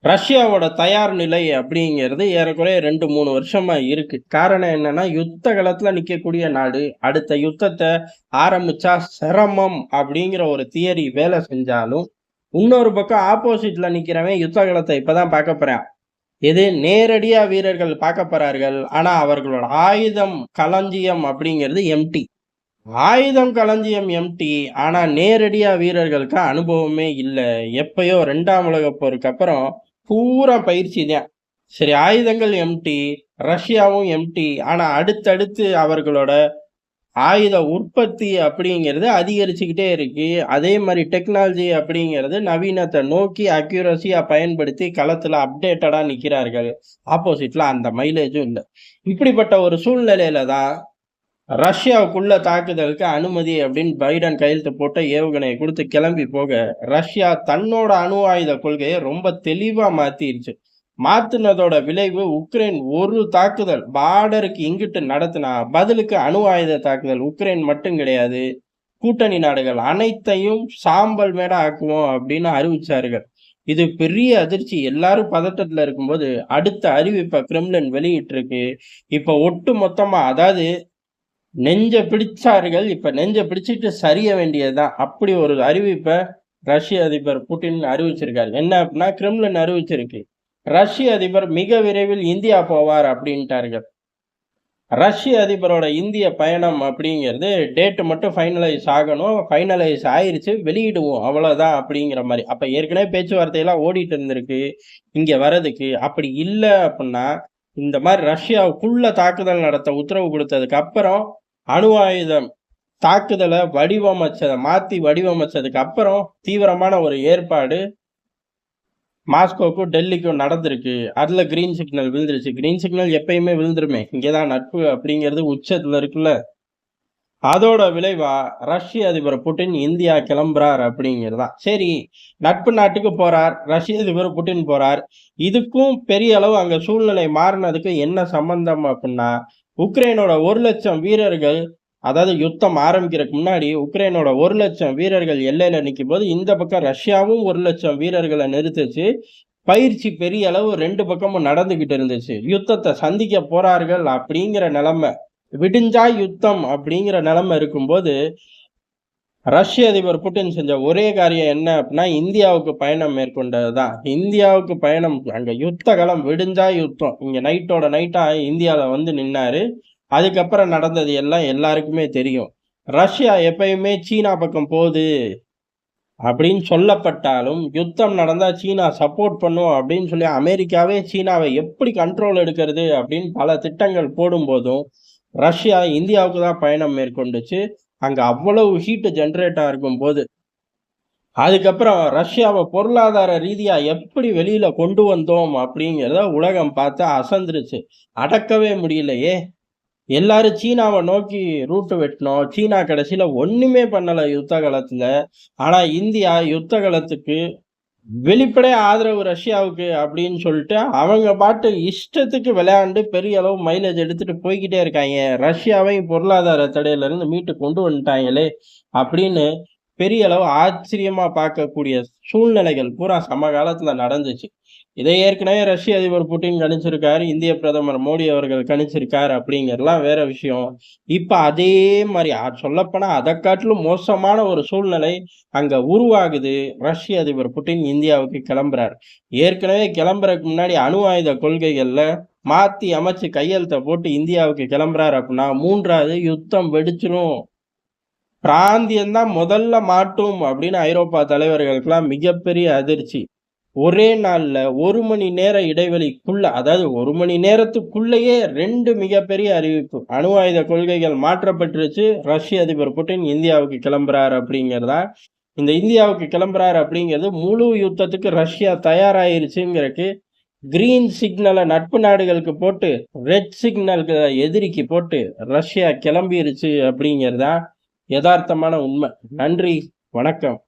ரஷ்யாவோட தயார் நிலை அப்படிங்கிறது ஏறக்குறைய 2, 3 வருஷமா இருக்கு. காரணம் என்னன்னா, யுத்த களத்துல நிக்கக்கூடிய நாடு. அடுத்த யுத்தத்த ஆரம்பிச்சா சிரமம் அப்படிங்கிற ஒரு தியரி வேலை செஞ்சாலும், இன்னொரு பக்கம் ஆப்போசிட்ல நிக்கிறவன் யுத்த களத்த இப்பதான் பார்க்க போறான். எது நேரடியா வீரர்கள் பார்க்க போறார்கள். ஆனா அவர்களோட ஆயுதம் களஞ்சியம் அப்படிங்கிறது எம்ப்டி. ஆயுதம் களஞ்சியம் எம்ப்டி. ஆனா நேரடியா வீரர்களுக்கு அனுபவமே இல்ல. எப்பயோ 2ஆம் உலகப் போருக்கு அப்புறம் பூரா பயிற்சி தான். சரி, ஆயுதங்கள் எம்ப்டி, ரஷ்யாவும் எம்ப்டி. ஆனா அடுத்தடுத்து அவர்களோட ஆயுத உற்பத்தி அப்படிங்கிறது அதிகரிச்சுக்கிட்டே இருக்கு. அதே மாரி டெக்னாலஜி அப்படிங்கிறது நவீனத்த நோக்கி அக்யூரசியா பயன்படுத்தி களத்துல அப்டேட்டடா நிக்கிறார்கள். ஆப்போசிட்ல அந்த மைலேஜும் இல்ல. இப்படிப்பட்ட ஒரு சூழ்நிலையில தான் ரஷ்யாவுக்குள்ள தாக்குதலுக்கு அனுமதி அப்படின்னு பைடன் கையெழுத்து போட்ட ஏவுகணைய குடுத்து கிளம்பி போக, ரஷ்யா தன்னோட அணு ஆயுத கொள்கைய ரொம்ப தெளிவா மாத்திருச்சு. மாத்துனதோட விளைவு உக்ரைன் ஒரு தாக்குதல் பார்டருக்கு இங்கிட்டு நடத்துனா, பதிலுக்கு அணு ஆயுத தாக்குதல் உக்ரைன் மட்டும் கிடையாது. கூட்டணி நாடுகள் அனைத்தையும் சாம்பல் மேட ஆக்குவோம் அப்படின்னு அறிவிச்சார்கள். இது பெரிய அதிர்ச்சி. எல்லாரும் பதட்டத்துல இருக்கும்போது, அடுத்த அறிவிப்ப கிரெம்ளின் வெளியிட்டிருக்கு. இப்ப ஒட்டு மொத்தமா அதாவது நெஞ்ச பிடிச்சார்கள். இப்ப நெஞ்ச பிடிச்சுட்டு சரிய வேண்டியது தான். அப்படி ஒரு அறிவிப்ப ரஷ்ய அதிபர் புட்டின் அறிவிச்சிருக்காரு. என்ன அப்படின்னா, கிரெம்ளின் அறிவிச்சிருக்கு. ரஷ்ய அதிபர் மிக விரைவில் இந்தியா போவார் அப்படின்ட்டார்கள். ரஷ்ய அதிபரோட இந்திய பயணம் அப்படிங்கிறது டேட் மட்டும் ஃபைனலைஸ் ஆகணும். ஃபைனலைஸ் ஆயிருச்சு. வெளியிடுவோம். அவ்வளோதான் அப்படிங்கிற மாரி. அப்ப ஏற்கனவே பேச்சுவார்த்தைலாம் ஓடிட்டு இருந்திருக்கு. இங்க வரதுக்கு. அப்படி இல்ல அப்புட்ன்னா, இந்த மாரி ரஷ்யாவுக்குள்ள தாக்குதல் நடத்த உத்தரவு குடுத்ததுக்கு அப்புறம், அணு ஆயுதம் தாக்குதல மாத்தி வடிவமைச்சதுக்கு அப்புறம், தீவிரமான ஒரு ஏற்பாடு மாஸ்கோவுக்கும், டெல்லிக்கும் நடந்திருக்கு. அதுல கிரீன் சிக்னல் விழுந்துருச்சு. கிரீன் சிக்னல் எப்பயுமே விழுந்துருமே. இங்க தான் நட்பு அப்படிங்கிறது உச்சத்துல இருக்குல்ல. அதோட விளைவா ரஷ்ய அதிபர் புட்டின் இந்தியா கிளம்புறார் அப்படிங்கிறது தான். சரி, நட்பு நாட்டுக்கு போறார். ரஷ்ய அதிபர் புட்டின் போறார். இதுக்கும் பெரிய அளவு அங்க சூழ்நிலை மாறுனதுக்கு என்ன சம்பந்தம் அப்புட்ன்னா, உக்ரைனோட 1,00,000 வீரர்கள் அதாவது யுத்தம் ஆரம்பிக்கிறதுக்கு முன்னாடி உக்ரைனோட 1,00,000 வீரர்கள் எல்லையில நிக்கும்போது, இந்த பக்கம் ரஷ்யாவும் 1,00,000 வீரர்கள நிறுத்துச்சு. பயிற்சி பெரிய அளவு 2 பக்கமும் நடந்துகிட்டு இருந்துச்சு. யுத்தத்த சந்திக்க போறார்கள் அப்படிங்கிற நிலைமை. விடிஞ்சா யுத்தம் அப்படிங்கிற நிலைமை இருக்கும்போது, ரஷ்ய அதிபர் புட்டின் செஞ்ச ஒரே காரியம் என்ன அப்படின்னா, இந்தியாவுக்கு பயணம் மேற்கொண்டது தான். இந்தியாவுக்கு பயணம் அங்க யுத்த களம் விடிஞ்சா யுத்தம். இங்க நைட்டோட நைட்டா இந்தியால வந்து நின்னாரு. அதுக்கப்புறம் நடந்தது எல்லாம் எல்லாருக்குமே தெரியும். ரஷ்யா எப்பயுமே சீனா பக்கம் போது அப்படின்னு சொல்லப்பட்டாலும், யுத்தம் நடந்தா சீனா சப்போர்ட் பண்ணும் அப்படின்னு சொல்லி அமெரிக்காவே சீனாவை எப்படி கண்ட்ரோல் எடுக்கிறது அப்படின்னு பல திட்டங்கள் போடும்போதும், ரஷ்யா இந்தியாவுக்கு தான் பயணம் மேற்கொண்டுச்சு. அங்க அவ்வளவு ஹீட் ஜெனரேட் ஆகும்போது, அதுக்கப்புறம் ரஷ்யாவ பொருளாதார ரீதியா எப்படி வெளியில கொண்டு வந்தோம் அப்படிங்கிறத உலகம் பார்த்து அசந்துருச்சு. அடக்கவே முடியலையே! எல்லாரும் சீனாவ நோக்கி ரூட் வெட்டுனோம். சீனா கடைசியில ஒண்ணுமே பண்ணல யுத்த காலத்துல. ஆனா இந்தியா யுத்த காலத்துக்கு வெளிப்படையா ஆதரவு ரஷ்யாவுக்கு அப்படின்னு சொல்லிட்டு, அவங்க பாட்டு இஷ்டத்துக்கு விளையாண்டு பெரிய அளவு மைலேஜ் எடுத்துட்டு போய்க்கிட்டே இருக்காய்ங்க. ரஷ்யாவையும் பொருளாதார தடையிலிருந்து மீட்டு கொண்டு வந்துட்டாங்களே! அப்படின்னு பெரிய அளவு ஆச்சரியமா பார்க்கக்கூடிய சூழ்நிலைகள் பூரா சமகாலத்துல நடந்துச்சு. இதை ஏற்கனவே ரஷ்ய அதிபர் புட்டின் கணிச்சிருக்காரு. இந்திய பிரதமர் மோடி அவர்கள் கணிச்சிருக்காரு அப்படிங்கிறதெல்லாம் வேற விஷயம். இப்ப அதே மாரி சொல்லப்போனா அத காட்டிலும் மோசமான ஒரு சூழ்நிலை அங்க உருவாகுது. ரஷ்ய அதிபர் புட்டின் இந்தியாவுக்கு கிளம்புறார். ஏற்கனவே கிளம்புறதுக்கு முன்னாடி அணு ஆயுத கொள்கைகள்ல மாத்தி அமைச்சு கையெழுத்த போட்டு இந்தியாவுக்கு கிளம்புறாரு அப்படின்னா, 3வது யுத்தம் வெடிச்சிரும். பிராந்தியம் தான் முதல்ல மாட்டும் அப்படின்னு ஐரோப்பா தலைவர்களுக்கெல்லாம் மிகப்பெரிய அதிர்ச்சி. ஒரே நாள்ல 1 மணி நேர இடைவெளிக்குள்ள, அதாவது 1 மணி நேரத்துக்குள்ளேயே 2 மிகப்பெரிய அறிவிப்பு. அணு ஆயுத கொள்கைகள் மாற்றப்பட்டுருச்சு. ரஷ்ய அதிபர் புட்டின் இந்தியாவுக்கு கிளம்புறார் அப்படிங்கிறதா. இந்த இந்தியாவுக்கு கிளம்புறார் அப்படிங்கிறது முழு யுத்தத்துக்கு ரஷ்யா தயாராயிருச்சுங்கிறதுக்கு கிரீன் சிக்னல நட்பு நாடுகளுக்கு போட்டு, ரெட் சிக்னல்கள எதிரிக்கு போட்டு ரஷ்யா கிளம்பிருச்சு அப்படிங்கிறது தான் எதார்த்தமான உண்மை. நன்றி, வணக்கம்.